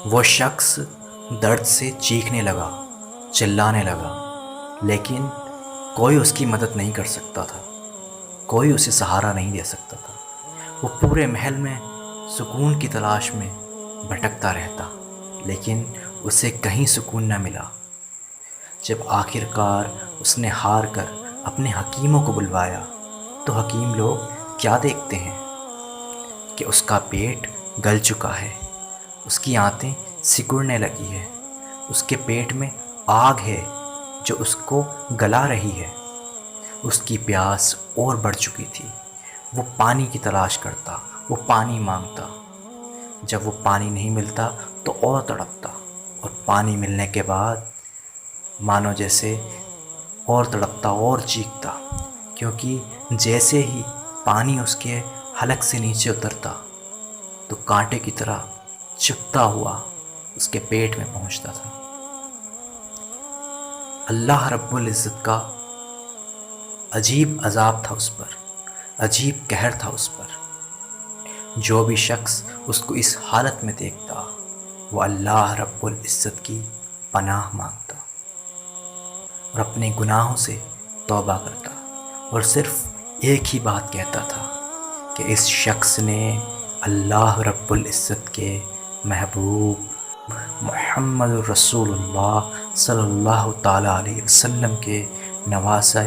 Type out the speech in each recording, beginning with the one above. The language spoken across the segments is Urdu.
وہ شخص درد سے چیخنے لگا، چلانے لگا، لیکن کوئی اس کی مدد نہیں کر سکتا تھا، کوئی اسے سہارا نہیں دے سکتا تھا۔ وہ پورے محل میں سکون کی تلاش میں بھٹکتا رہتا، لیکن اسے کہیں سکون نہ ملا۔ جب آخر کار اس نے ہار کر اپنے حکیموں کو بلوایا تو حکیم لوگ کیا دیکھتے ہیں کہ اس کا پیٹ گل چکا ہے، اس کی آنتیں سکڑنے لگی ہے، اس کے پیٹ میں آگ ہے جو اس کو گلا رہی ہے۔ اس کی پیاس اور بڑھ چکی تھی، وہ پانی کی تلاش کرتا، وہ پانی مانگتا۔ جب وہ پانی نہیں ملتا تو اور تڑپتا، اور پانی ملنے کے بعد مانو جیسے اور تڑپتا اور چیختا، کیونکہ جیسے ہی پانی اس کے حلق سے نیچے اترتا تو کانٹے کی طرح چبھتا ہوا اس کے پیٹ میں پہنچتا تھا۔ اللہ رب العزت کا عجیب عذاب تھا اس پر، عجیب قہر تھا اس پر۔ جو بھی شخص اس کو اس حالت میں دیکھتا وہ اللہ رب العزت کی پناہ مانگتا اور اپنے گناہوں سے توبہ کرتا، اور صرف ایک ہی بات کہتا تھا کہ اس شخص نے اللہ رب العزت کے محبوب محمد الرسول اللہ صلی اللہ تعالیٰ علیہ وسلم کے نواسہ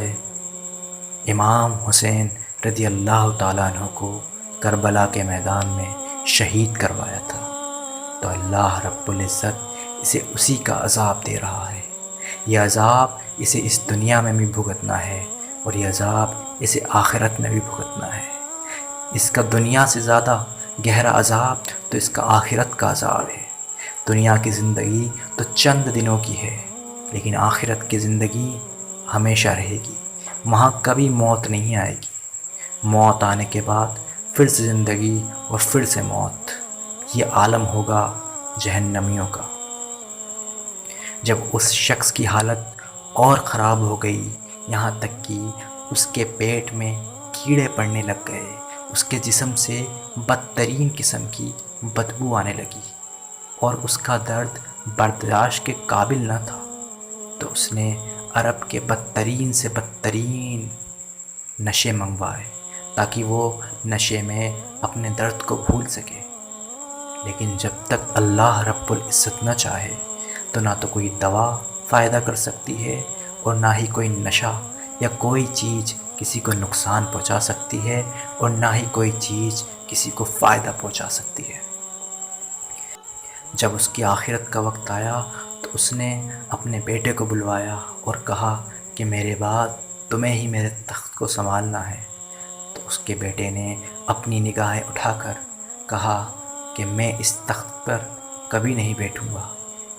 امام حسین رضی اللہ تعالیٰ عنہ کو کربلا کے میدان میں شہید کروایا تھا، تو اللہ رب العزت اسے اسی کا عذاب دے رہا ہے۔ یہ عذاب اسے اس دنیا میں بھی بھگتنا ہے، اور یہ عذاب اسے آخرت میں بھی بھگتنا ہے۔ اس کا دنیا سے زیادہ گہرا عذاب تو اس کا آخرت کا عذاب ہے۔ دنیا کی زندگی تو چند دنوں کی ہے، لیکن آخرت کی زندگی ہمیشہ رہے گی۔ وہاں کبھی موت نہیں آئے گی۔ موت آنے کے بعد پھر سے زندگی اور پھر سے موت۔ یہ عالم ہوگا جہنمیوں کا۔ جب اس شخص کی حالت اور خراب ہو گئی، یہاں تک کہ اس کے پیٹ میں کیڑے پڑنے لگ گئے، اس کے جسم سے بدترین قسم کی بدبو آنے لگی، اور اس کا درد برداشت کے قابل نہ تھا، تو اس نے عرب کے بدترین سے بدترین نشے منگوائے تاکہ وہ نشے میں اپنے درد کو بھول سکے۔ لیکن جب تک اللہ رب العزت نہ چاہے تو نہ تو کوئی دوا فائدہ کر سکتی ہے، اور نہ ہی کوئی نشہ یا کوئی چیز کسی کو نقصان پہنچا سکتی ہے، اور نہ ہی کوئی چیز کسی کو فائدہ پہنچا سکتی ہے۔ جب اس کی آخرت کا وقت آیا تو اس نے اپنے بیٹے کو بلوایا اور کہا کہ میرے بعد تمہیں ہی میرے تخت کو سنبھالنا ہے۔ تو اس کے بیٹے نے اپنی نگاہیں اٹھا کر کہا کہ میں اس تخت پر کبھی نہیں بیٹھوں گا،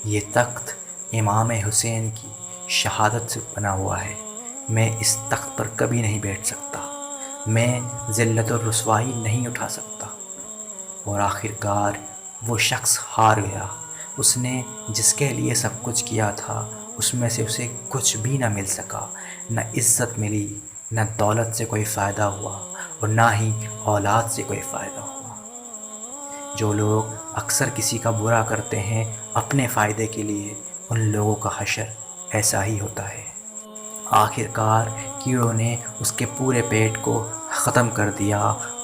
یہ تخت امام حسین کی شہادت سے بنا ہوا ہے، میں اس تخت پر کبھی نہیں بیٹھ سکتا، میں ذلت و رسوائی نہیں اٹھا سکتا۔ اور آخر کار وہ شخص ہار گیا۔ اس نے جس کے لیے سب کچھ کیا تھا اس میں سے اسے کچھ بھی نہ مل سکا، نہ عزت ملی، نہ دولت سے کوئی فائدہ ہوا، اور نہ ہی اولاد سے کوئی فائدہ ہوا۔ جو لوگ اکثر کسی کا برا کرتے ہیں اپنے فائدے کے لیے، ان لوگوں کا حشر ایسا ہی ہوتا ہے۔ آخر کار کیڑوں نے اس کے پورے پیٹ کو ختم کر دیا،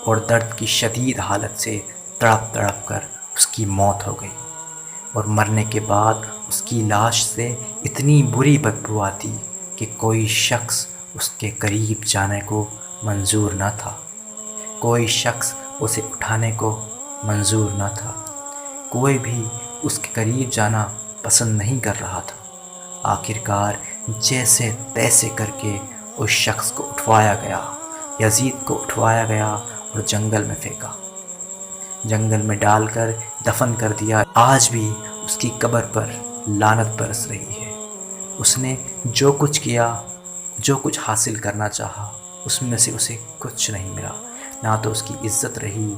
اور درد کی شدید حالت سے تڑپ تڑپ کر اس کی موت ہو گئی، اور مرنے کے بعد اس کی لاش سے اتنی بری بدبو آتی کہ کوئی شخص اس کے قریب جانے کو منظور نہ تھا، کوئی شخص اسے اٹھانے کو منظور نہ تھا، کوئی بھی اس کے قریب جانا پسند نہیں کر رہا تھا۔ آخر کار جیسے تیسے کر کے اس شخص کو اٹھوایا گیا، یزید کو اٹھوایا گیا اور جنگل میں پھینکا، جنگل میں ڈال کر دفن کر دیا۔ آج بھی اس کی قبر پر لعنت برس رہی ہے۔ اس نے جو کچھ کیا، جو کچھ حاصل کرنا چاہا، اس میں سے اسے کچھ نہیں ملا۔ نہ تو اس کی عزت رہی،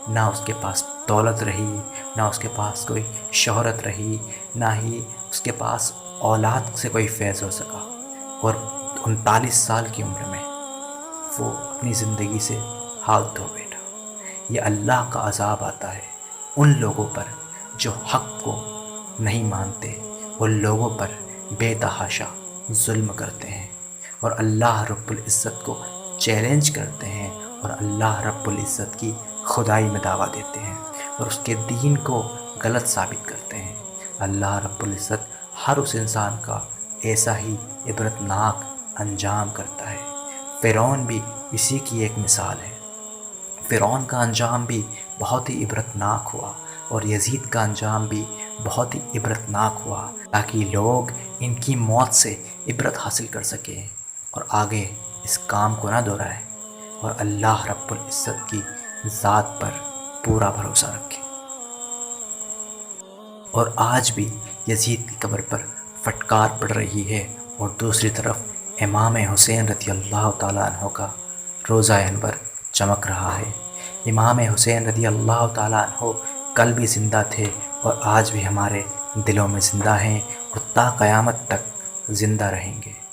نہ اس کے پاس دولت رہی، نہ اس کے پاس کوئی شہرت رہی، نہ ہی اس کے پاس اولاد سے کوئی فیض ہو سکا، اور 39 سال کی عمر میں وہ اپنی زندگی سے ہاتھ دھو بیٹھا۔ یہ اللہ کا عذاب آتا ہے ان لوگوں پر جو حق کو نہیں مانتے وہ لوگوں پر بے تحاشا ظلم کرتے ہیں اور اللہ رب العزت کو چیلنج کرتے ہیں اور اللہ رب العزت کی خدائی میں دعویٰ دیتے ہیں اور اس کے دین کو غلط ثابت کرتے ہیں۔ اللہ رب العزت ہر اس انسان کا ایسا ہی عبرتناک انجام کرتا ہے۔ فرعون بھی اسی کی ایک مثال ہے۔ فرعون کا انجام بھی بہت ہی عبرتناک ہوا اور یزید کا انجام بھی بہت ہی عبرتناک ہوا، تاکہ لوگ ان کی موت سے عبرت حاصل کر سکیں اور آگے اس کام کو نہ دہرائیں اور اللہ رب العزت کی ذات پر پورا بھروسہ رکھیں۔ اور آج بھی یزید کی قبر پر پھٹکار پڑ رہی ہے اور دوسری طرف امام حسین رضی اللہ تعالیٰ عنہ کا روضہ انور چمک رہا ہے۔ امام حسین رضی اللہ تعالیٰ عنہ کل بھی زندہ تھے اور آج بھی ہمارے دلوں میں زندہ ہیں اور تا قیامت تک زندہ رہیں گے۔